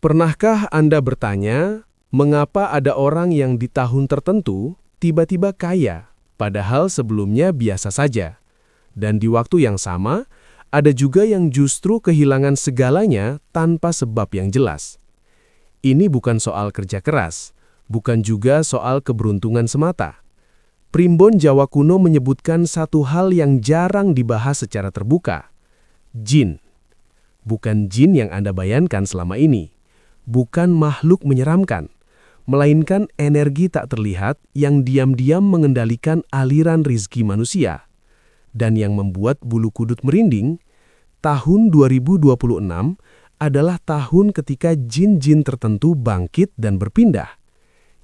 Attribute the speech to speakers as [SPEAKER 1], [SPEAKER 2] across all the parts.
[SPEAKER 1] Pernahkah Anda bertanya, mengapa ada orang yang di tahun tertentu tiba-tiba kaya, padahal sebelumnya biasa saja? Dan di waktu yang sama, ada juga yang justru kehilangan segalanya tanpa sebab yang jelas. Ini bukan soal kerja keras, bukan juga soal keberuntungan semata. Primbon Jawa kuno menyebutkan satu hal yang jarang dibahas secara terbuka. Jin. Bukan jin yang Anda bayangkan selama ini. Bukan makhluk menyeramkan, melainkan energi tak terlihat yang diam-diam mengendalikan aliran rizki manusia. Dan yang membuat bulu kudut merinding, tahun 2026 adalah tahun ketika jin-jin tertentu bangkit dan berpindah.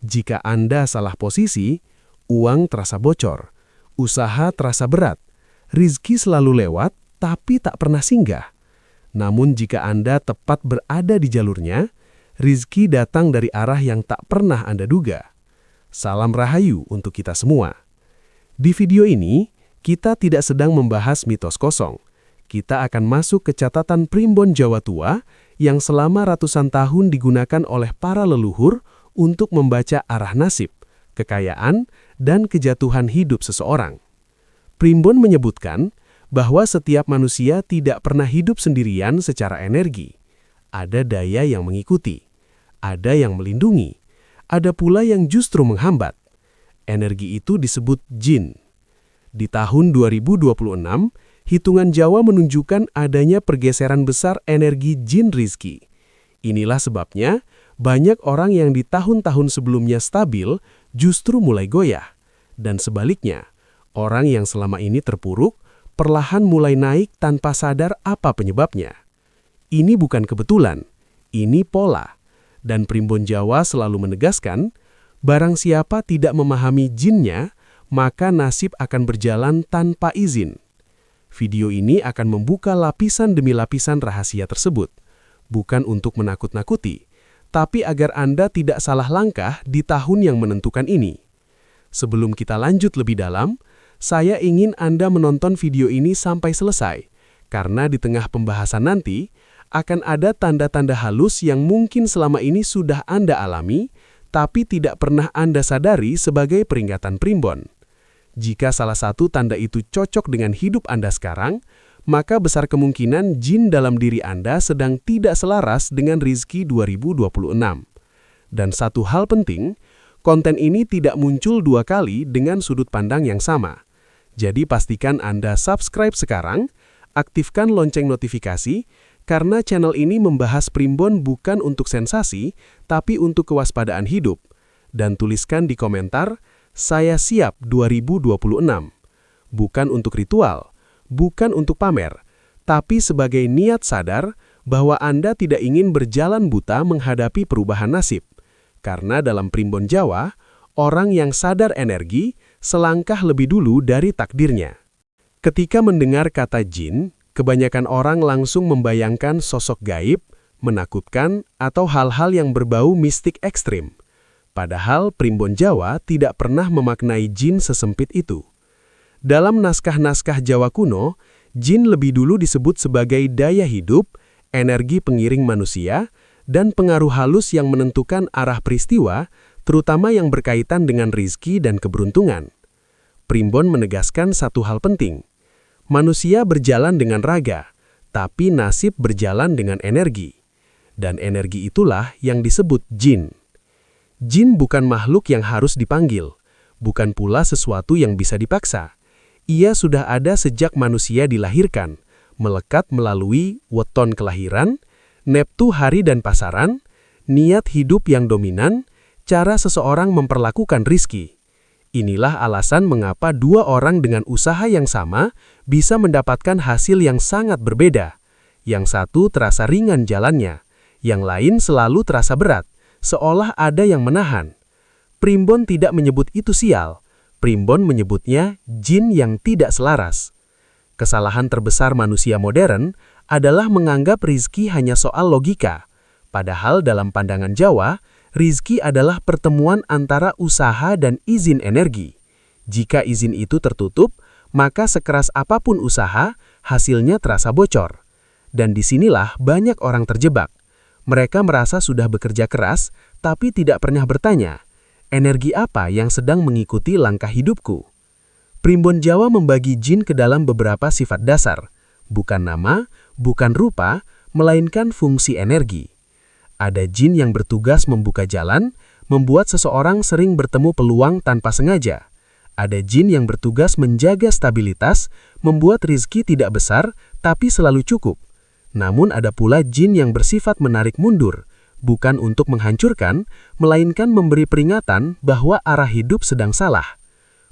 [SPEAKER 1] Jika Anda salah posisi, uang terasa bocor, usaha terasa berat, rizki selalu lewat tapi tak pernah singgah. Namun jika Anda tepat berada di jalurnya, rizki datang dari arah yang tak pernah Anda duga. Salam rahayu untuk kita semua. Di video ini, kita tidak sedang membahas mitos kosong. Kita akan masuk ke catatan primbon Jawa tua yang selama ratusan tahun digunakan oleh para leluhur untuk membaca arah nasib, kekayaan, dan kejatuhan hidup seseorang. Primbon menyebutkan bahwa setiap manusia tidak pernah hidup sendirian secara energi. Ada daya yang mengikuti, ada yang melindungi, ada pula yang justru menghambat. Energi itu disebut jin. Di tahun 2026, hitungan Jawa menunjukkan adanya pergeseran besar energi jin rizki. Inilah sebabnya banyak orang yang di tahun-tahun sebelumnya stabil justru mulai goyah. Dan sebaliknya, orang yang selama ini terpuruk perlahan mulai naik tanpa sadar apa penyebabnya. Ini bukan kebetulan, ini pola. Dan primbon Jawa selalu menegaskan, barang siapa tidak memahami jinnya, maka nasib akan berjalan tanpa izin. Video ini akan membuka lapisan demi lapisan rahasia tersebut. Bukan untuk menakut-nakuti, tapi agar Anda tidak salah langkah di tahun yang menentukan ini. Sebelum kita lanjut lebih dalam, saya ingin Anda menonton video ini sampai selesai, karena di tengah pembahasan nanti, akan ada tanda-tanda halus yang mungkin selama ini sudah Anda alami, tapi tidak pernah Anda sadari sebagai peringatan primbon. Jika salah satu tanda itu cocok dengan hidup Anda sekarang, maka besar kemungkinan jin dalam diri Anda sedang tidak selaras dengan rizki 2026. Dan satu hal penting, konten ini tidak muncul dua kali dengan sudut pandang yang sama. Jadi pastikan Anda subscribe sekarang, aktifkan lonceng notifikasi, karena channel ini membahas primbon bukan untuk sensasi, tapi untuk kewaspadaan hidup. Dan tuliskan di komentar, saya siap 2026. Bukan untuk ritual, bukan untuk pamer, tapi sebagai niat sadar bahwa Anda tidak ingin berjalan buta menghadapi perubahan nasib. Karena dalam primbon Jawa, orang yang sadar energi selangkah lebih dulu dari takdirnya. Ketika mendengar kata jin, kebanyakan orang langsung membayangkan sosok gaib, menakutkan, atau hal-hal yang berbau mistik ekstrim. Padahal primbon Jawa tidak pernah memaknai jin sesempit itu. Dalam naskah-naskah Jawa kuno, jin lebih dulu disebut sebagai daya hidup, energi pengiring manusia, dan pengaruh halus yang menentukan arah peristiwa, terutama yang berkaitan dengan rizki dan keberuntungan. Primbon menegaskan satu hal penting. Manusia berjalan dengan raga, tapi nasib berjalan dengan energi. Dan energi itulah yang disebut jin. Jin bukan makhluk yang harus dipanggil, bukan pula sesuatu yang bisa dipaksa. Ia sudah ada sejak manusia dilahirkan, melekat melalui weton kelahiran, neptu hari dan pasaran, niat hidup yang dominan, cara seseorang memperlakukan rizki. Inilah alasan mengapa dua orang dengan usaha yang sama bisa mendapatkan hasil yang sangat berbeda. Yang satu terasa ringan jalannya, yang lain selalu terasa berat, seolah ada yang menahan. Primbon tidak menyebut itu sial, primbon menyebutnya jin yang tidak selaras. Kesalahan terbesar manusia modern adalah menganggap rizki hanya soal logika. Padahal dalam pandangan Jawa, rizki adalah pertemuan antara usaha dan izin energi. Jika izin itu tertutup, maka sekeras apapun usaha, hasilnya terasa bocor. Dan disinilah banyak orang terjebak. Mereka merasa sudah bekerja keras, tapi tidak pernah bertanya, energi apa yang sedang mengikuti langkah hidupku? Primbon Jawa membagi jin ke dalam beberapa sifat dasar, bukan nama, bukan rupa, melainkan fungsi energi. Ada jin yang bertugas membuka jalan, membuat seseorang sering bertemu peluang tanpa sengaja. Ada jin yang bertugas menjaga stabilitas, membuat rizki tidak besar, tapi selalu cukup. Namun ada pula jin yang bersifat menarik mundur, bukan untuk menghancurkan, melainkan memberi peringatan bahwa arah hidup sedang salah.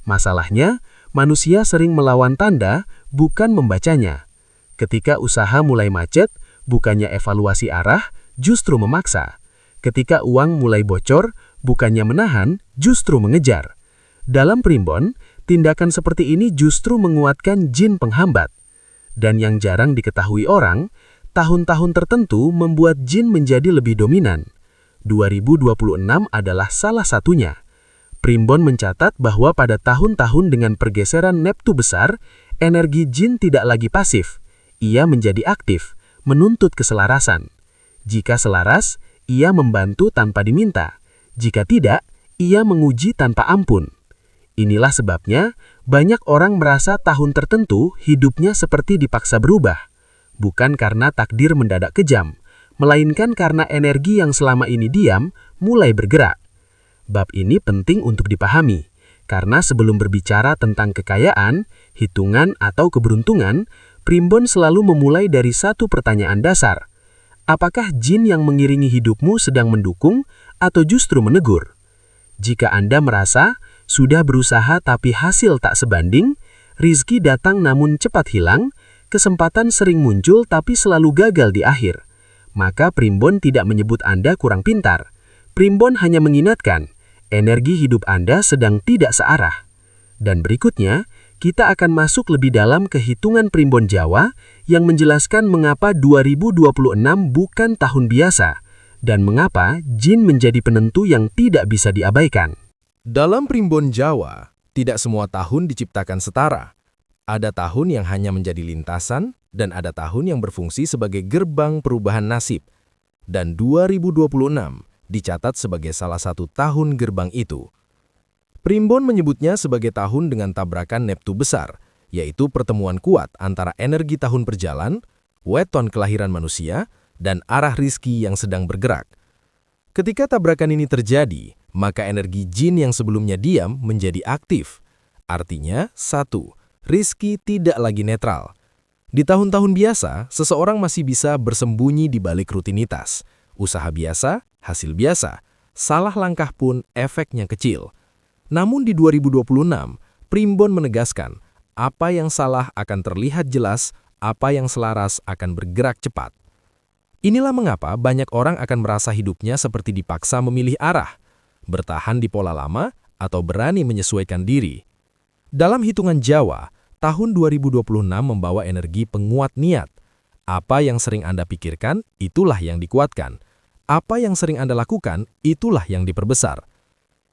[SPEAKER 1] Masalahnya, manusia sering melawan tanda, bukan membacanya. Ketika usaha mulai macet, bukannya evaluasi arah, justru memaksa. Ketika uang mulai bocor, bukannya menahan, justru mengejar. Dalam primbon, tindakan seperti ini justru menguatkan jin penghambat. Dan yang jarang diketahui orang, tahun-tahun tertentu membuat jin menjadi lebih dominan. 2026 adalah salah satunya. Primbon mencatat bahwa pada tahun-tahun dengan pergeseran Neptu besar, energi jin tidak lagi pasif. Ia menjadi aktif, menuntut keselarasan. Jika selaras, ia membantu tanpa diminta. Jika tidak, ia menguji tanpa ampun. Inilah sebabnya, banyak orang merasa tahun tertentu hidupnya seperti dipaksa berubah. Bukan karena takdir mendadak kejam, melainkan karena energi yang selama ini diam mulai bergerak. Bab ini penting untuk dipahami, karena sebelum berbicara tentang kekayaan, hitungan, atau keberuntungan, primbon selalu memulai dari satu pertanyaan dasar. Apakah jin yang mengiringi hidupmu sedang mendukung atau justru menegur? Jika Anda merasa sudah berusaha tapi hasil tak sebanding, rizki datang namun cepat hilang, kesempatan sering muncul tapi selalu gagal di akhir, maka primbon tidak menyebut Anda kurang pintar. Primbon hanya mengingatkan, energi hidup Anda sedang tidak searah. Dan berikutnya, kita akan masuk lebih dalam ke hitungan primbon Jawa yang menjelaskan mengapa 2026 bukan tahun biasa dan mengapa jin menjadi penentu yang tidak bisa diabaikan.
[SPEAKER 2] Dalam primbon Jawa, tidak semua tahun diciptakan setara. Ada tahun yang hanya menjadi lintasan dan ada tahun yang berfungsi sebagai gerbang perubahan nasib. Dan 2026 dicatat sebagai salah satu tahun gerbang itu. Primbon menyebutnya sebagai tahun dengan tabrakan Neptu besar, yaitu pertemuan kuat antara energi tahun berjalan, weton kelahiran manusia, dan arah rizki yang sedang bergerak. Ketika tabrakan ini terjadi, maka energi jin yang sebelumnya diam menjadi aktif. Artinya, 1. Rizki tidak lagi netral. Di tahun-tahun biasa, seseorang masih bisa bersembunyi di balik rutinitas. Usaha biasa, hasil biasa. Salah langkah pun efeknya kecil. Namun di 2026, primbon menegaskan, apa yang salah akan terlihat jelas, apa yang selaras akan bergerak cepat. Inilah mengapa banyak orang akan merasa hidupnya seperti dipaksa memilih arah, bertahan di pola lama, atau berani menyesuaikan diri. Dalam hitungan Jawa, tahun 2026 membawa energi penguat niat. Apa yang sering Anda pikirkan, itulah yang dikuatkan. Apa yang sering Anda lakukan, itulah yang diperbesar.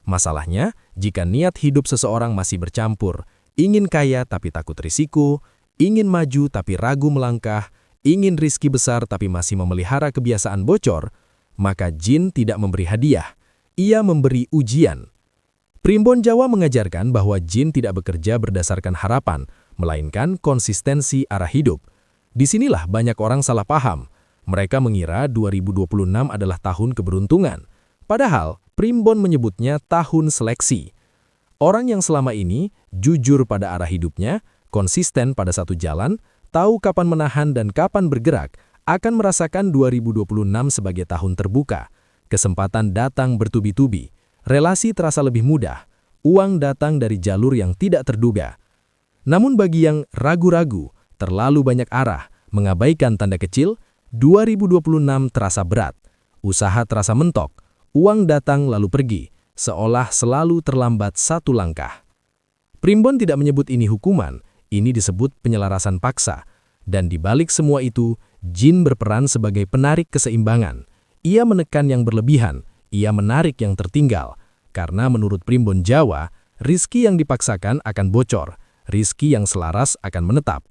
[SPEAKER 2] Masalahnya, jika niat hidup seseorang masih bercampur, ingin kaya tapi takut risiko, ingin maju tapi ragu melangkah, ingin rizki besar tapi masih memelihara kebiasaan bocor, maka jin tidak memberi hadiah, ia memberi ujian. Primbon Jawa mengajarkan bahwa jin tidak bekerja berdasarkan harapan, melainkan konsistensi arah hidup. Disinilah banyak orang salah paham. Mereka mengira 2026 adalah tahun keberuntungan. Padahal, primbon menyebutnya tahun seleksi. Orang yang selama ini jujur pada arah hidupnya, konsisten pada satu jalan, tahu kapan menahan dan kapan bergerak, akan merasakan 2026 sebagai tahun terbuka. Kesempatan datang bertubi-tubi, relasi terasa lebih mudah, uang datang dari jalur yang tidak terduga. Namun bagi yang ragu-ragu, terlalu banyak arah, mengabaikan tanda kecil, 2026 terasa berat, usaha terasa mentok, uang datang lalu pergi, seolah selalu terlambat satu langkah. Primbon tidak menyebut ini hukuman, ini disebut penyelarasan paksa. Dan di balik semua itu, jin berperan sebagai penarik keseimbangan. Ia menekan yang berlebihan, ia menarik yang tertinggal. Karena menurut primbon Jawa, rizki yang dipaksakan akan bocor, rizki yang selaras akan menetap.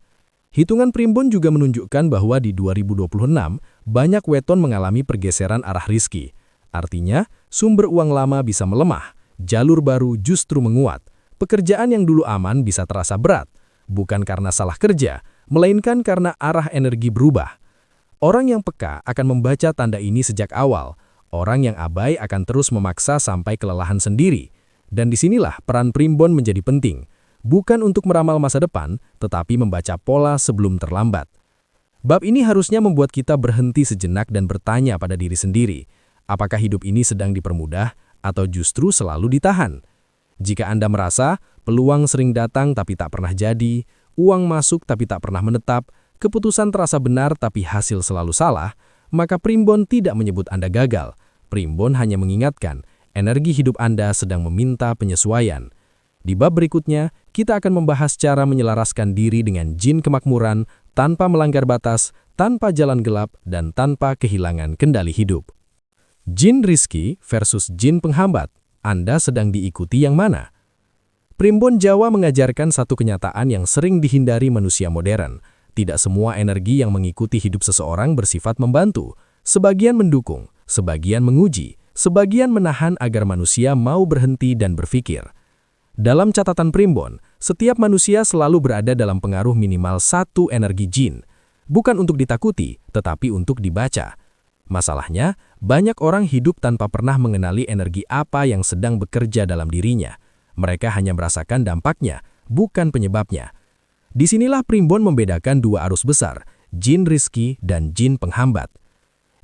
[SPEAKER 2] Hitungan primbon juga menunjukkan bahwa di 2026, banyak weton mengalami pergeseran arah rizki. Artinya, sumber uang lama bisa melemah, jalur baru justru menguat. Pekerjaan yang dulu aman bisa terasa berat, bukan karena salah kerja, melainkan karena arah energi berubah. Orang yang peka akan membaca tanda ini sejak awal. Orang yang abai akan terus memaksa sampai kelelahan sendiri. Dan disinilah peran primbon menjadi penting. Bukan untuk meramal masa depan, tetapi membaca pola sebelum terlambat. Bab ini harusnya membuat kita berhenti sejenak dan bertanya pada diri sendiri. Apakah hidup ini sedang dipermudah atau justru selalu ditahan? Jika Anda merasa peluang sering datang tapi tak pernah jadi, uang masuk tapi tak pernah menetap, keputusan terasa benar tapi hasil selalu salah, maka primbon tidak menyebut Anda gagal. Primbon hanya mengingatkan, energi hidup Anda sedang meminta penyesuaian. Di bab berikutnya, kita akan membahas cara menyelaraskan diri dengan jin kemakmuran tanpa melanggar batas, tanpa jalan gelap, dan tanpa kehilangan kendali hidup. Jin rizki versus jin penghambat. Anda sedang diikuti yang mana? Primbon Jawa mengajarkan satu kenyataan yang sering dihindari manusia modern. Tidak semua energi yang mengikuti hidup seseorang bersifat membantu. Sebagian mendukung, sebagian menguji, sebagian menahan agar manusia mau berhenti dan berpikir. Dalam catatan Primbon, setiap manusia selalu berada dalam pengaruh minimal satu energi jin. Bukan untuk ditakuti, tetapi untuk dibaca. Masalahnya, banyak orang hidup tanpa pernah mengenali energi apa yang sedang bekerja dalam dirinya. Mereka hanya merasakan dampaknya, bukan penyebabnya. Disinilah Primbon membedakan dua arus besar, jin rizki dan jin penghambat.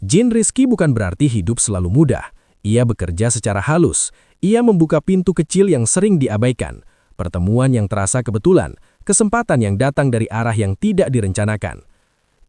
[SPEAKER 2] Jin rizki bukan berarti hidup selalu mudah. Ia bekerja secara halus. Ia membuka pintu kecil yang sering diabaikan. Pertemuan yang terasa kebetulan, kesempatan yang datang dari arah yang tidak direncanakan.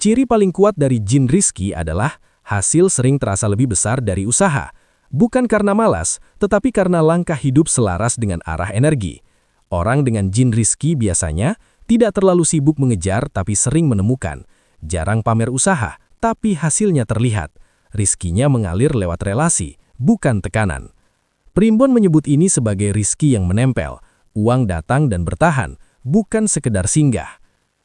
[SPEAKER 2] Ciri paling kuat dari jin rizki adalah hasil sering terasa lebih besar dari usaha. Bukan karena malas, tetapi karena langkah hidup selaras dengan arah energi. Orang dengan jin rizki biasanya tidak terlalu sibuk mengejar tapi sering menemukan. Jarang pamer usaha, tapi hasilnya terlihat. Rizkinya mengalir lewat relasi, bukan tekanan. Primbon menyebut ini sebagai rizki yang menempel. Uang datang dan bertahan, bukan sekedar singgah.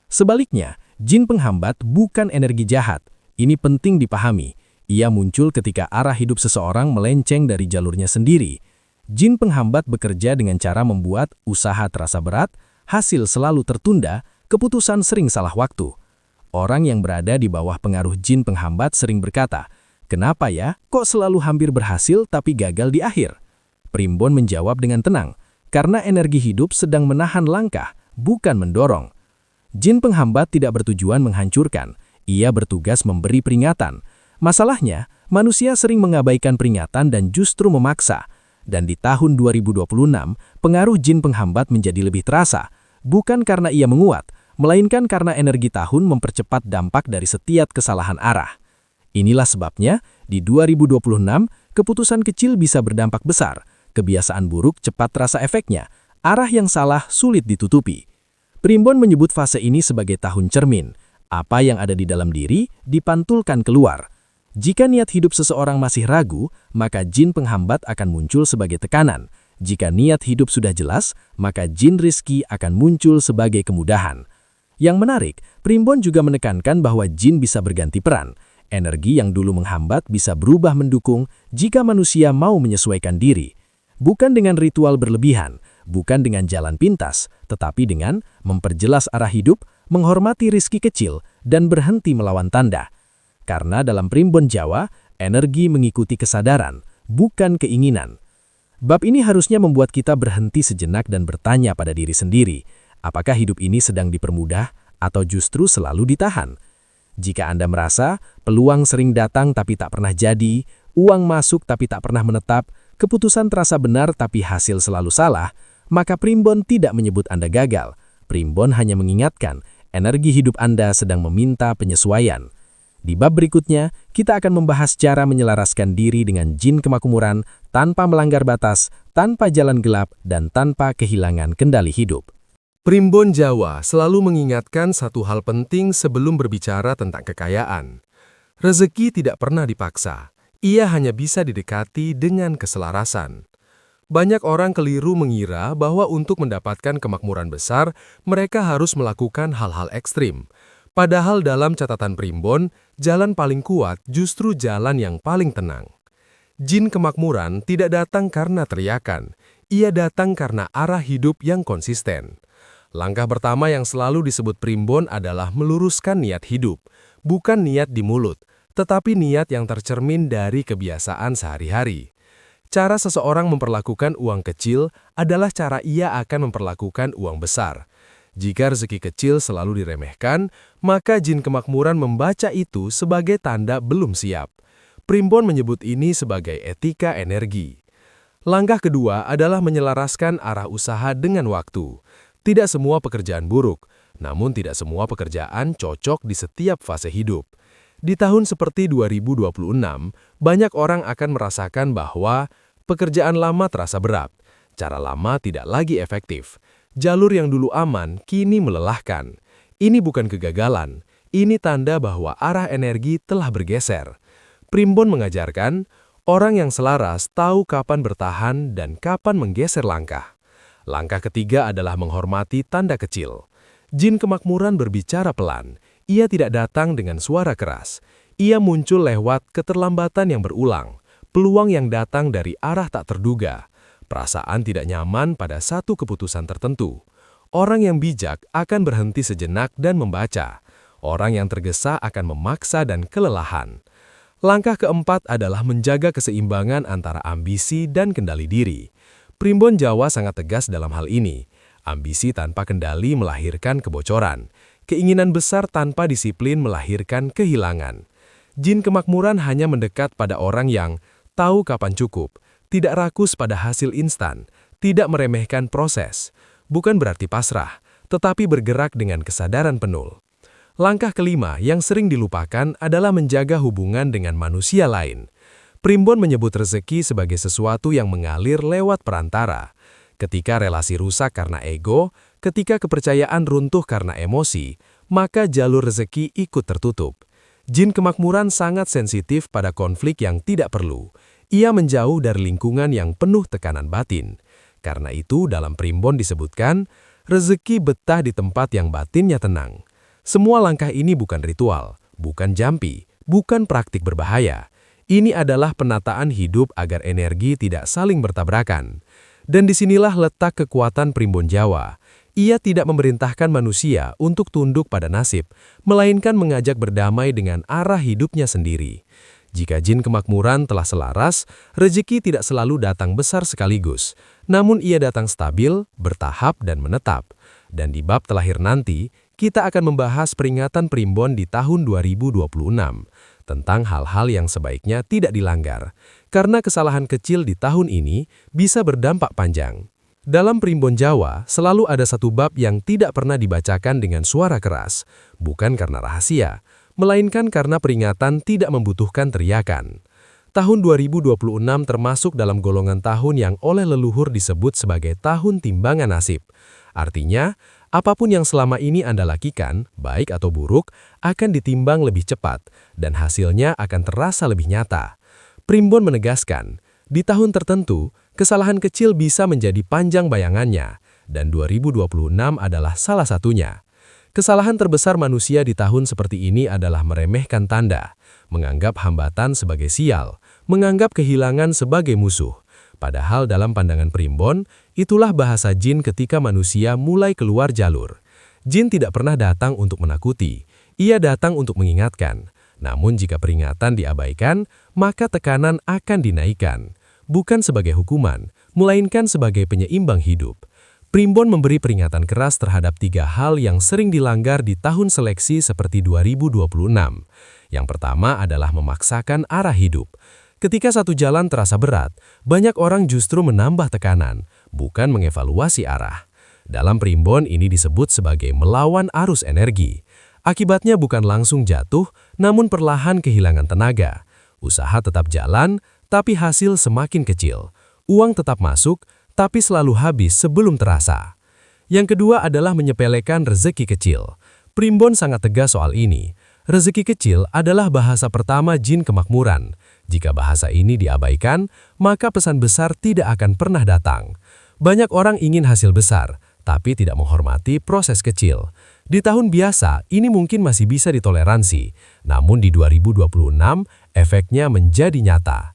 [SPEAKER 2] Sebaliknya, jin penghambat bukan energi jahat. Ini penting dipahami. Ia muncul ketika arah hidup seseorang melenceng dari jalurnya sendiri. Jin penghambat bekerja dengan cara membuat usaha terasa berat, hasil selalu tertunda, keputusan sering salah waktu. Orang yang berada di bawah pengaruh jin penghambat sering berkata, "Kenapa ya, kok selalu hampir berhasil tapi gagal di akhir?" Primbon menjawab dengan tenang, karena energi hidup sedang menahan langkah, bukan mendorong. Jin penghambat tidak bertujuan menghancurkan. Ia bertugas memberi peringatan. Masalahnya, manusia sering mengabaikan peringatan dan justru memaksa. Dan di tahun 2026, pengaruh jin penghambat menjadi lebih terasa, bukan karena ia menguat, melainkan karena energi tahun mempercepat dampak dari setiap kesalahan arah. Inilah sebabnya, di 2026, keputusan kecil bisa berdampak besar, kebiasaan buruk cepat terasa efeknya, arah yang salah sulit ditutupi. Primbon menyebut fase ini sebagai tahun cermin. Apa yang ada di dalam diri dipantulkan keluar. Jika niat hidup seseorang masih ragu, maka jin penghambat akan muncul sebagai tekanan. Jika niat hidup sudah jelas, maka jin rizki akan muncul sebagai kemudahan. Yang menarik, Primbon juga menekankan bahwa jin bisa berganti peran. Energi yang dulu menghambat bisa berubah mendukung jika manusia mau menyesuaikan diri. Bukan dengan ritual berlebihan, bukan dengan jalan pintas, tetapi dengan memperjelas arah hidup, menghormati rizki kecil, dan berhenti melawan tanda. Karena dalam Primbon Jawa, energi mengikuti kesadaran, bukan keinginan. Bab ini harusnya membuat kita berhenti sejenak dan bertanya pada diri sendiri, apakah hidup ini sedang dipermudah atau justru selalu ditahan? Jika Anda merasa peluang sering datang tapi tak pernah jadi, uang masuk tapi tak pernah menetap, keputusan terasa benar tapi hasil selalu salah, maka Primbon tidak menyebut Anda gagal. Primbon hanya mengingatkan, energi hidup Anda sedang meminta penyesuaian. Di bab berikutnya, kita akan membahas cara menyelaraskan diri dengan jin kemakmuran tanpa melanggar batas, tanpa jalan gelap, dan tanpa kehilangan kendali hidup.
[SPEAKER 1] Primbon Jawa selalu mengingatkan satu hal penting sebelum berbicara tentang kekayaan. Rezeki tidak pernah dipaksa, ia hanya bisa didekati dengan keselarasan. Banyak orang keliru mengira bahwa untuk mendapatkan kemakmuran besar, mereka harus melakukan hal-hal ekstrim.
[SPEAKER 2] Padahal dalam catatan Primbon, jalan paling kuat justru jalan yang paling tenang. Jin kemakmuran tidak datang karena teriakan, ia datang karena arah hidup yang konsisten. Langkah pertama yang selalu disebut Primbon adalah meluruskan niat hidup, bukan niat di mulut, tetapi niat yang tercermin dari kebiasaan sehari-hari. Cara seseorang memperlakukan uang kecil adalah cara ia akan memperlakukan uang besar. Jika rezeki kecil selalu diremehkan, maka jin kemakmuran membaca itu sebagai tanda belum siap. Primbon menyebut ini sebagai etika energi. Langkah kedua adalah menyelaraskan arah usaha dengan waktu. Tidak semua pekerjaan buruk, namun tidak semua pekerjaan cocok di setiap fase hidup. Di tahun seperti 2026, banyak orang akan merasakan bahwa pekerjaan lama terasa berat, cara lama tidak lagi efektif. Jalur yang dulu aman kini melelahkan. Ini bukan kegagalan, ini tanda bahwa arah energi telah bergeser. Primbon mengajarkan, orang yang selaras tahu kapan bertahan dan kapan menggeser langkah. Langkah ketiga adalah menghormati tanda kecil. Jin kemakmuran berbicara pelan, ia tidak datang dengan suara keras. Ia muncul lewat keterlambatan yang berulang, peluang yang datang dari arah tak terduga. Perasaan tidak nyaman pada satu keputusan tertentu. Orang yang bijak akan berhenti sejenak dan membaca. Orang yang tergesa akan memaksa dan kelelahan. Langkah keempat adalah menjaga keseimbangan antara ambisi dan kendali diri. Primbon Jawa sangat tegas dalam hal ini. Ambisi tanpa kendali melahirkan kebocoran. Keinginan besar tanpa disiplin melahirkan kehilangan. Jin kemakmuran hanya mendekat pada orang yang tahu kapan cukup, tidak rakus pada hasil instan, tidak meremehkan proses. Bukan berarti pasrah, tetapi bergerak dengan kesadaran penuh. Langkah kelima yang sering dilupakan adalah menjaga hubungan dengan manusia lain. Primbon menyebut rezeki sebagai sesuatu yang mengalir lewat perantara. Ketika relasi rusak karena ego, ketika kepercayaan runtuh karena emosi, maka jalur rezeki ikut tertutup. Jin kemakmuran sangat sensitif pada konflik yang tidak perlu. Ia menjauh dari lingkungan yang penuh tekanan batin. Karena itu dalam Primbon disebutkan, rezeki betah di tempat yang batinnya tenang. Semua langkah ini bukan ritual, bukan jampi, bukan praktik berbahaya. Ini adalah penataan hidup agar energi tidak saling bertabrakan. Dan disinilah letak kekuatan Primbon Jawa. Ia tidak memerintahkan manusia untuk tunduk pada nasib, melainkan mengajak berdamai dengan arah hidupnya sendiri. Jika jin kemakmuran telah selaras, rezeki tidak selalu datang besar sekaligus, namun ia datang stabil, bertahap, dan menetap. Dan di bab terakhir nanti, kita akan membahas peringatan Primbon di tahun 2026, tentang hal-hal yang sebaiknya tidak dilanggar, karena kesalahan kecil di tahun ini bisa berdampak panjang. Dalam Primbon Jawa, selalu ada satu bab yang tidak pernah dibacakan dengan suara keras, bukan karena rahasia, melainkan karena peringatan tidak membutuhkan teriakan. Tahun 2026 termasuk dalam golongan tahun yang oleh leluhur disebut sebagai tahun timbangan nasib. Artinya, apapun yang selama ini Anda lakukan, baik atau buruk, akan ditimbang lebih cepat, dan hasilnya akan terasa lebih nyata. Primbon menegaskan, di tahun tertentu, kesalahan kecil bisa menjadi panjang bayangannya, dan 2026 adalah salah satunya. Kesalahan terbesar manusia di tahun seperti ini adalah meremehkan tanda, menganggap hambatan sebagai sial, menganggap kehilangan sebagai musuh. Padahal dalam pandangan Primbon, itulah bahasa jin ketika manusia mulai keluar jalur. Jin tidak pernah datang untuk menakuti, ia datang untuk mengingatkan. Namun jika peringatan diabaikan, maka tekanan akan dinaikkan. Bukan sebagai hukuman, melainkan sebagai penyeimbang hidup. Primbon memberi peringatan keras terhadap 3 hal yang sering dilanggar di tahun seleksi seperti 2026. Yang pertama adalah memaksakan arah hidup. Ketika satu jalan terasa berat, banyak orang justru menambah tekanan, bukan mengevaluasi arah. Dalam Primbon ini disebut sebagai melawan arus energi. Akibatnya bukan langsung jatuh, namun perlahan kehilangan tenaga. Usaha tetap jalan, tapi hasil semakin kecil. Uang tetap masuk, tapi selalu habis sebelum terasa. Yang kedua adalah menyepelekan rezeki kecil. Primbon sangat tegas soal ini. Rezeki kecil adalah bahasa pertama jin kemakmuran. Jika bahasa ini diabaikan, maka pesan besar tidak akan pernah datang. Banyak orang ingin hasil besar,
[SPEAKER 3] tapi tidak menghormati proses kecil. Di tahun biasa, ini mungkin masih bisa ditoleransi, namun di 2026, efeknya menjadi nyata.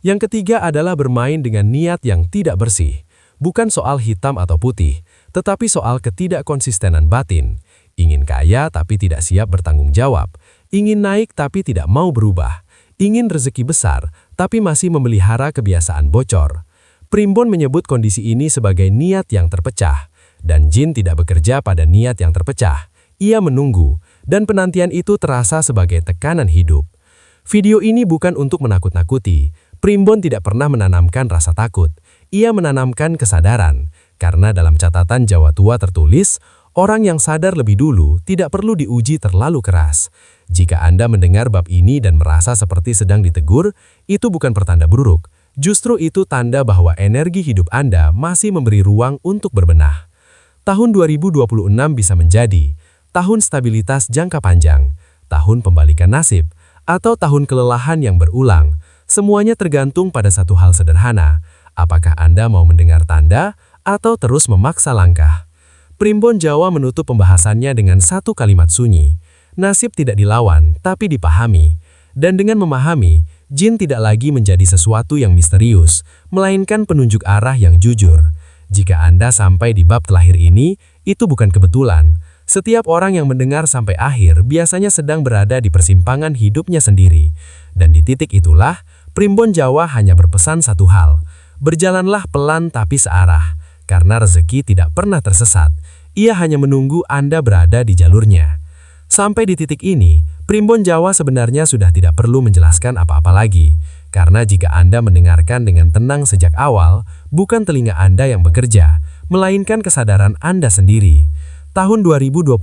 [SPEAKER 3] Yang ketiga adalah bermain dengan niat yang tidak bersih. Bukan soal hitam atau putih, tetapi soal ketidakkonsistenan batin. Ingin kaya tapi tidak siap bertanggung jawab. Ingin naik tapi tidak mau berubah. Ingin rezeki besar, tapi masih memelihara kebiasaan bocor. Primbon menyebut kondisi ini sebagai niat yang terpecah. Dan jin tidak bekerja pada niat yang terpecah. Ia menunggu, dan penantian itu terasa sebagai tekanan hidup. Video ini bukan untuk menakut-nakuti. Primbon tidak pernah menanamkan rasa takut. Ia menanamkan kesadaran. Karena dalam catatan Jawa Tua tertulis, orang yang sadar lebih dulu tidak perlu diuji terlalu keras. Jika Anda mendengar bab ini dan merasa seperti sedang ditegur, itu bukan pertanda buruk. Justru itu tanda bahwa energi hidup Anda masih memberi ruang untuk berbenah. Tahun 2026 bisa menjadi tahun stabilitas jangka panjang, tahun pembalikan nasib, atau tahun kelelahan yang berulang. Semuanya tergantung pada satu hal sederhana. Apakah Anda mau mendengar tanda atau terus memaksa langkah? Primbon Jawa menutup pembahasannya dengan satu kalimat sunyi. Nasib tidak dilawan, tapi dipahami. Dan dengan memahami, jin tidak lagi menjadi sesuatu yang misterius, melainkan penunjuk arah yang jujur. Jika Anda sampai di bab terakhir ini, itu bukan kebetulan. Setiap orang yang mendengar sampai akhir biasanya sedang berada di persimpangan hidupnya sendiri. Dan di titik itulah, Primbon Jawa hanya berpesan satu hal. Berjalanlah pelan tapi searah, karena rezeki tidak pernah tersesat. Ia hanya menunggu Anda berada di jalurnya. Sampai di titik ini, Primbon Jawa sebenarnya sudah tidak perlu menjelaskan apa-apa lagi. Karena jika Anda mendengarkan dengan tenang sejak awal, bukan telinga Anda yang bekerja, melainkan kesadaran Anda sendiri. Tahun 2026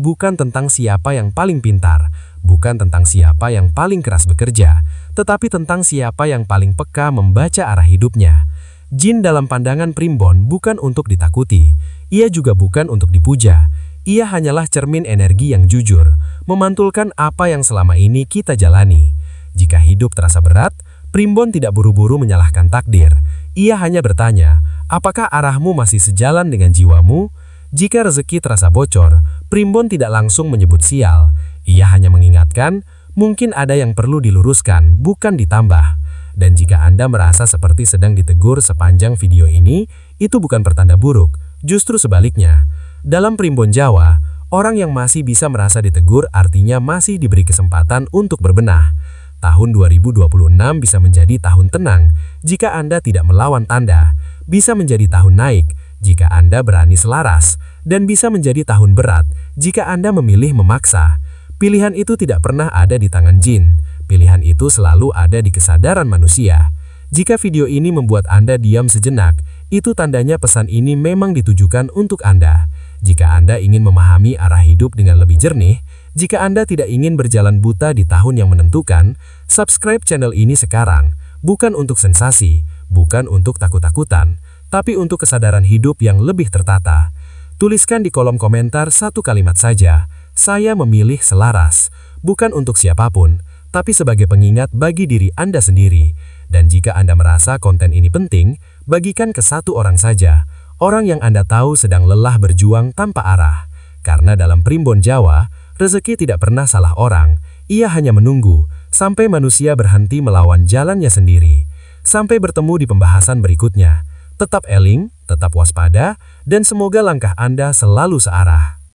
[SPEAKER 3] bukan tentang siapa yang paling pintar, bukan tentang siapa yang paling keras bekerja, tetapi tentang siapa yang paling peka membaca arah hidupnya. Jin dalam pandangan Primbon bukan untuk ditakuti, ia juga bukan untuk dipuja. Ia hanyalah cermin energi yang jujur, memantulkan apa yang selama ini kita jalani. Jika hidup terasa berat, Primbon tidak buru-buru menyalahkan takdir. Ia hanya bertanya, apakah arahmu masih sejalan dengan jiwamu? Jika rezeki terasa bocor, Primbon tidak langsung menyebut sial. Ia hanya mengingatkan, mungkin ada yang perlu diluruskan, bukan ditambah. Dan jika Anda merasa seperti sedang ditegur sepanjang video ini, itu bukan pertanda buruk, justru sebaliknya. Dalam Primbon Jawa, orang yang masih bisa merasa ditegur artinya masih diberi kesempatan untuk berbenah. Tahun 2026 bisa menjadi tahun tenang jika Anda tidak melawan tanda, bisa menjadi tahun naik jika Anda berani selaras, dan bisa menjadi tahun berat jika Anda memilih memaksa. Pilihan itu tidak pernah ada di tangan jin, pilihan itu selalu ada di kesadaran manusia. Jika video ini membuat Anda diam sejenak, itu tandanya pesan ini memang ditujukan untuk Anda. Jika Anda ingin memahami arah hidup dengan lebih jernih, jika Anda tidak ingin berjalan buta di tahun yang menentukan, subscribe channel ini sekarang. Bukan untuk sensasi, bukan untuk takut-takutan, tapi untuk kesadaran hidup yang lebih tertata. Tuliskan di kolom komentar satu kalimat saja, saya memilih selaras. Bukan untuk siapapun, tapi sebagai pengingat bagi diri Anda sendiri. Dan jika Anda merasa konten ini penting, bagikan ke satu orang saja. Orang yang Anda tahu sedang lelah berjuang tanpa arah. Karena dalam Primbon Jawa, rezeki tidak pernah salah orang. Ia hanya menunggu sampai manusia berhenti melawan jalannya sendiri. Sampai bertemu di pembahasan berikutnya. Tetap eling, tetap waspada, dan semoga langkah Anda selalu searah.